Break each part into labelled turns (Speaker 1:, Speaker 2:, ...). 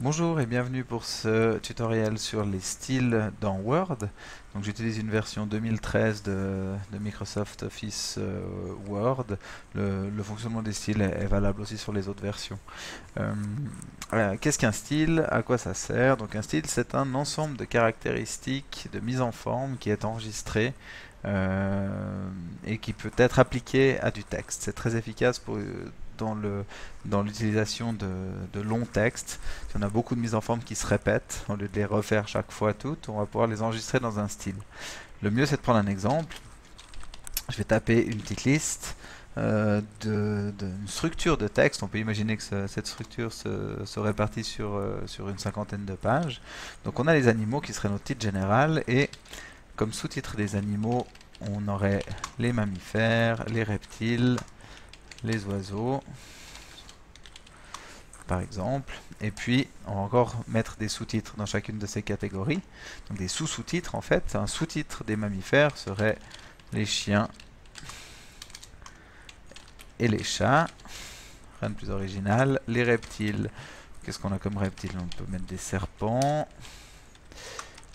Speaker 1: Bonjour et bienvenue pour ce tutoriel sur les styles dans Word. Donc j'utilise une version 2013 de Microsoft Office Word. Le fonctionnement des styles est valable aussi sur les autres versions. Euh, Qu'est-ce qu'un style? À quoi ça sert? Donc un style, c'est un ensemble de caractéristiques de mise en forme qui est enregistré et qui peut être appliqué à du texte. C'est très efficace dans dans l'utilisation de longs textes. Si on a beaucoup de mises en forme qui se répètent, au lieu de les refaire chaque fois toutes, on va pouvoir les enregistrer dans un style. Le mieux, c'est de prendre un exemple. Je vais taper une petite liste d'une structure de texte. On peut imaginer que cette structure se répartit sur une cinquantaine de pages. Donc on a les animaux qui seraient notre titre général et comme sous-titre des animaux, on aurait les mammifères, les reptiles, les oiseaux, par exemple. Et puis, on va encore mettre des sous-titres dans chacune de ces catégories. Donc des sous-sous-titres, en fait. Un sous-titre des mammifères serait les chiens et les chats. Rien de plus original. Les reptiles, qu'est-ce qu'on a comme reptiles? On peut mettre des serpents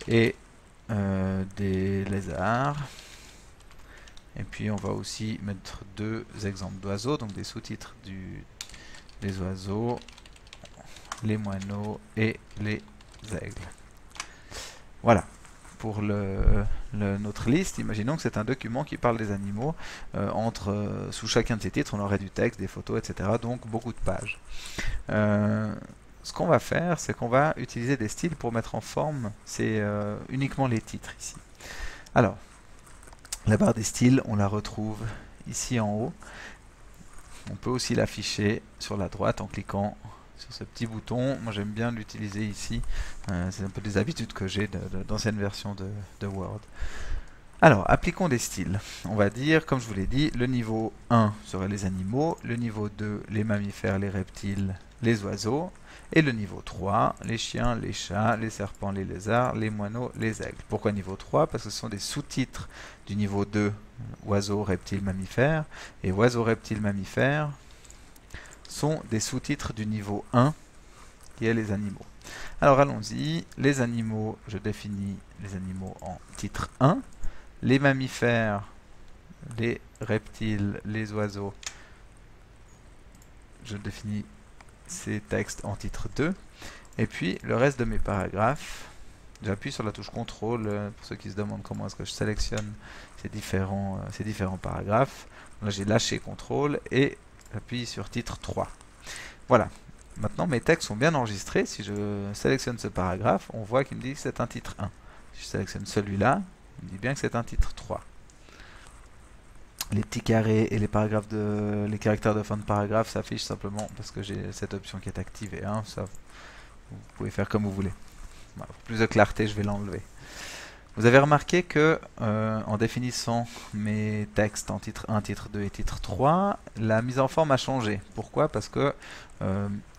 Speaker 1: et des lézards. Et puis on va aussi mettre deux exemples d'oiseaux, donc des sous-titres des oiseaux, les moineaux et les aigles. Voilà pour notre liste. Imaginons que c'est un document qui parle des animaux. Sous chacun de ces titres, on aurait du texte, des photos, etc. Donc beaucoup de pages. Ce qu'on va faire, c'est qu'on va utiliser des styles pour mettre en forme uniquement les titres ici. Alors, la barre des styles, on la retrouve ici en haut. On peut aussi l'afficher sur la droite en cliquant sur ce petit bouton. Moi j'aime bien l'utiliser ici. C'est un peu des habitudes que j'ai d'anciennes versions de Word. Alors, appliquons des styles. On va dire, comme je vous l'ai dit, le niveau 1 serait les animaux, le niveau 2, les mammifères, les reptiles, les oiseaux, et le niveau 3, les chiens, les chats, les serpents, les lézards, les moineaux, les aigles. Pourquoi niveau 3? Parce que ce sont des sous-titres du niveau 2, oiseaux, reptiles, mammifères, et oiseaux, reptiles, mammifères sont des sous-titres du niveau 1, qui est les animaux. Alors allons-y, les animaux, je définis les animaux en titre 1, les mammifères, les reptiles, les oiseaux, je définis ces textes en titre 2. Et puis le reste de mes paragraphes, j'appuie sur la touche CTRL pour ceux qui se demandent comment est-ce que je sélectionne ces différents paragraphes. Là j'ai lâché CTRL et j'appuie sur titre 3. Voilà. Maintenant mes textes sont bien enregistrés. Si je sélectionne ce paragraphe, on voit qu'il me dit que c'est un titre 1. Si je sélectionne celui-là, il me dit bien que c'est un titre 3. Les petits carrés et les caractères de fin de paragraphe s'affichent simplement parce que j'ai cette option qui est activée. Hein. Ça, vous pouvez faire comme vous voulez. Voilà, pour plus de clarté, je vais l'enlever. Vous avez remarqué que en définissant mes textes en titre 1, titre 2 et titre 3, la mise en forme a changé. Pourquoi? Parce que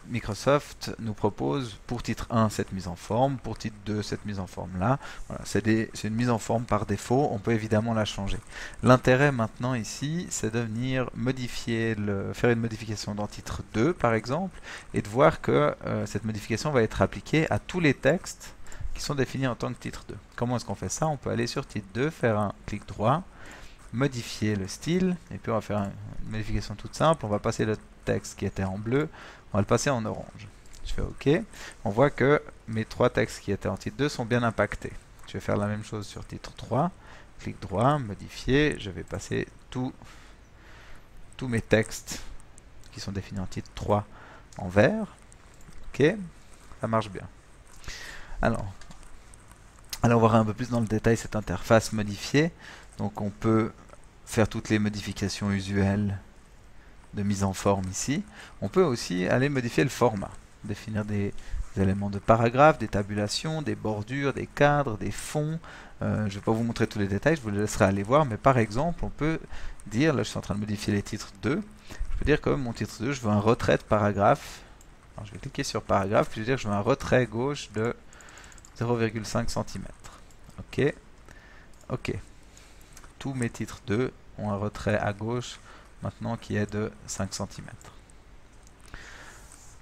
Speaker 1: Microsoft nous propose pour titre 1 cette mise en forme, pour titre 2 cette mise en forme là. Voilà, c'est une mise en forme par défaut, on peut évidemment la changer. L'intérêt maintenant ici, c'est de venir faire une modification dans titre 2 par exemple, et de voir que cette modification va être appliquée à tous les textes qui sont définis en tant que titre 2. Comment est-ce qu'on fait ça? On peut aller sur titre 2, faire un clic droit, modifier le style, et puis on va faire une modification toute simple. On va passer le texte qui était en bleu, on va le passer en orange. Je fais OK. On voit que mes trois textes qui étaient en titre 2 sont bien impactés. Je vais faire la même chose sur titre 3, clic droit, modifier, je vais passer tous mes textes qui sont définis en titre 3 en vert. OK, ça marche bien. Alors, allons voir un peu plus dans le détail cette interface modifiée. Donc on peut faire toutes les modifications usuelles de mise en forme ici. On peut aussi aller modifier le format, définir des éléments de paragraphe, des tabulations, des bordures, des cadres, des fonds. Je ne vais pas vous montrer tous les détails, je vous laisserai aller voir, mais par exemple, on peut dire, là je suis en train de modifier les titres 2, je peux dire que mon titre 2, je veux un retrait de paragraphe. Alors, je vais cliquer sur paragraphe, puis je vais dire que je veux un retrait gauche de 0,5 cm. OK. OK. Tous mes titres 2 ont un retrait à gauche maintenant qui est de 5 cm.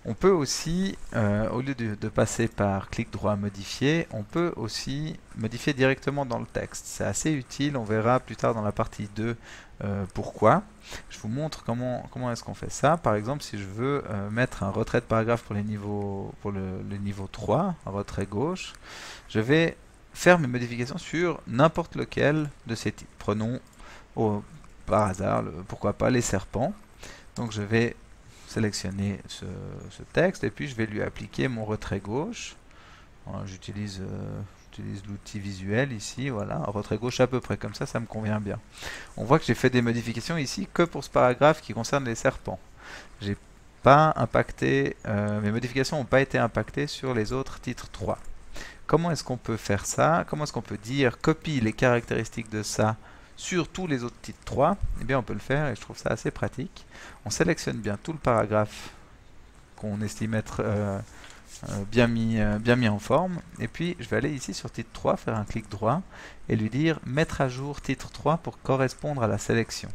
Speaker 1: On peut aussi, au lieu de passer par clic droit modifier, on peut aussi modifier directement dans le texte. C'est assez utile, on verra plus tard dans la partie 2 pourquoi. Je vous montre comment est-ce qu'on fait ça. Par exemple, si je veux mettre un retrait de paragraphe pour, le niveau 3, un retrait gauche, je vais faire mes modifications sur n'importe lequel de ces types. Prenons par hasard, pourquoi pas, les serpents. Donc je vais sélectionner ce texte et puis je vais lui appliquer mon retrait gauche. J'utilise l'outil visuel ici, voilà, un retrait gauche à peu près comme ça me convient bien. On voit que j'ai fait des modifications ici que pour ce paragraphe qui concerne les serpents. J'ai pas impacté, mes modifications n'ont pas été impactées sur les autres titres 3. Comment est-ce qu'on peut faire ça? Comment est-ce qu'on peut dire copie les caractéristiques de ça sur tous les autres titres 3? Eh bien on peut le faire et je trouve ça assez pratique. On sélectionne bien tout le paragraphe qu'on estime être bien mis en forme. Et puis je vais aller ici sur titre 3, faire un clic droit et lui dire mettre à jour titre 3 pour correspondre à la sélection.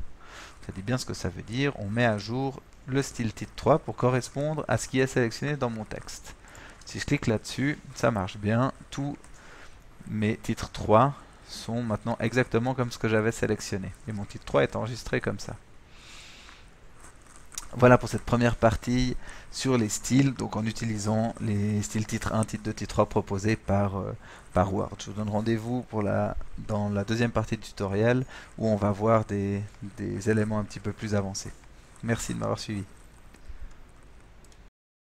Speaker 1: Ça dit bien ce que ça veut dire. On met à jour le style titre 3 pour correspondre à ce qui est sélectionné dans mon texte. Si je clique là-dessus, ça marche bien. Tous mes titres 3 sont maintenant exactement comme ce que j'avais sélectionné. Et mon titre 3 est enregistré comme ça. Voilà pour cette première partie sur les styles, donc en utilisant les styles titre 1, titre 2, titre 3 proposés par Word. Je vous donne rendez-vous dans la deuxième partie du tutoriel où on va voir des éléments un petit peu plus avancés. Merci de m'avoir suivi.